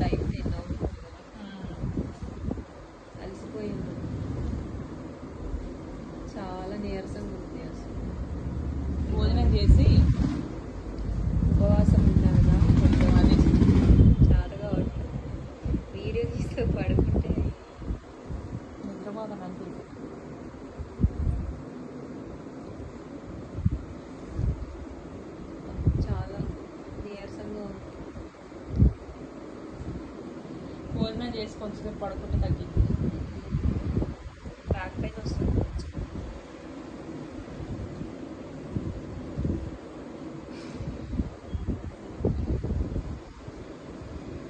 Time 10 అవుతుంది కదా. అలసిపోయింది, చాలా నీరసంగా ఉంది అసలు. భోజనం చేసి ఉపవాసం ఉన్నానుగా, కొంచెం అది చాలుగా వీడియో తీస్తూ పడుకుంటే నిద్రపోతాను అంతే. చాలా నీరసంగా ఉంది. భోజనం చేసి కొంచెం పడుకుంటే తగ్గింది. బ్యాక్ పెయిన్ వస్తుంది.